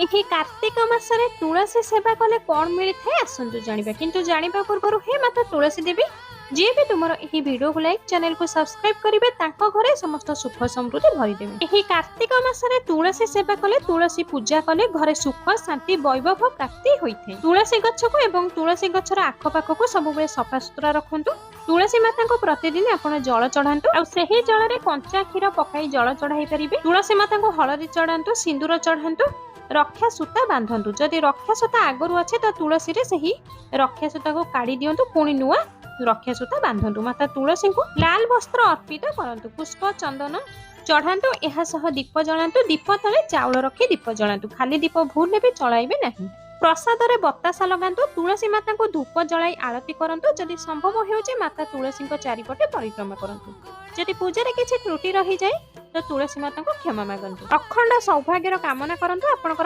ଏହି କାର୍ତ୍ତିକ ମାସରେ ତୁଳସୀ ସେବା କଲେ କଣ ମିଳିଥାଏ ଆସନ୍ତୁ ଜାଣିବା। କିନ୍ତୁ ଜାଣିବା ପୂର୍ବରୁ ହେ ମାତା ତୁଳସୀ ଦେବୀ, ଯିଏ ବି ତୁମର ଏହି ଭିଡିଓକୁ ଲାଇକ୍ ଚ୍ୟାନେଲକୁ ସବସ୍କ୍ରାଇବ କରିବେ ତାଙ୍କ ଘରେ ସମସ୍ତ ସୁଖ ସମୃଦ୍ଧି ଭରିଦେବେ। ଏହି କାର୍ତ୍ତିକ ମାସରେ ତୁଳସୀ ସେବା କଲେ, ତୁଳସୀ ପୂଜା କଲେ ଘରେ ସୁଖ ଶାନ୍ତି ବୈଭବ ପ୍ରାପ୍ତି ହୋଇଥାଏ। ତୁଳସୀ ଗଛକୁ ଏବଂ ତୁଳସୀ ଗଛର ଆଖପାଖକୁ ସବୁବେଳେ ସଫାସୁତୁରା ରଖନ୍ତୁ। ତୁଳସୀ ମାତାଙ୍କୁ ପ୍ରତିଦିନ ଆପଣ ଜଳ ଚଢାନ୍ତୁ, ଆଉ ସେହି ଜଳରେ କଞ୍ଚା କ୍ଷୀର ପକାଇ ଜଳ ଚଢାଇ ପାରିବେ। ତୁଳସୀ ମାତାଙ୍କୁ ହଳଦୀ ଚଢାନ୍ତୁ, ସିନ୍ଦୁର ଚଢାନ୍ତୁ, ରକ୍ଷା ସୂତା ବାନ୍ଧନ୍ତୁ। ଯଦି ରକ୍ଷା ସୂତା ଆଗରୁ ଅଛି ତ ତୁଳସୀରେ ସେହି ରକ୍ଷା ସୂତାକୁ କାଢି ଦିଅନ୍ତୁ, ପୁଣି ନୂଆ ରକ୍ଷା ସୂତା ବାନ୍ଧନ୍ତୁ। ମାତା ତୁଳସୀଙ୍କୁ ଲାଲ ବସ୍ତ୍ର ଅର୍ପିତ କରନ୍ତୁ, ପୁଷ୍ପ ଚନ୍ଦନ ଚଢାନ୍ତୁ, ଏହା ସହ ଦୀପ ଜଳାନ୍ତୁ। ଦୀପ ତଳେ ଚାଉଳ ରଖି ଦୀପ ଜଳାନ୍ତୁ, ଖାଲି ଦୀପ ଭୁଲରେ ବି ଚଳାଇବେ ନାହିଁ। ପ୍ରସାଦରେ ବତାସା ଲଗାନ୍ତୁ, ତୁଳସୀ ମାତାଙ୍କୁ ଧୂପ ଜଳାଇ ଆଳତି କରନ୍ତୁ। ଯଦି ସମ୍ଭବ ହେଉଛି ମାତା ତୁଳସୀଙ୍କ ଚାରିପଟେ ପରିକ୍ରମା କରନ୍ତୁ। ଯଦି ପୂଜାରେ କିଛି ତ୍ରୁଟି ରହିଯାଏ ତ ତୁଳସୀ ମାତାଙ୍କୁ କ୍ଷମା ମାଗନ୍ତୁ। ଅଖଣ୍ଡ ସୌଭାଗ୍ୟର କାମନା କରନ୍ତୁ, ଆପଣଙ୍କର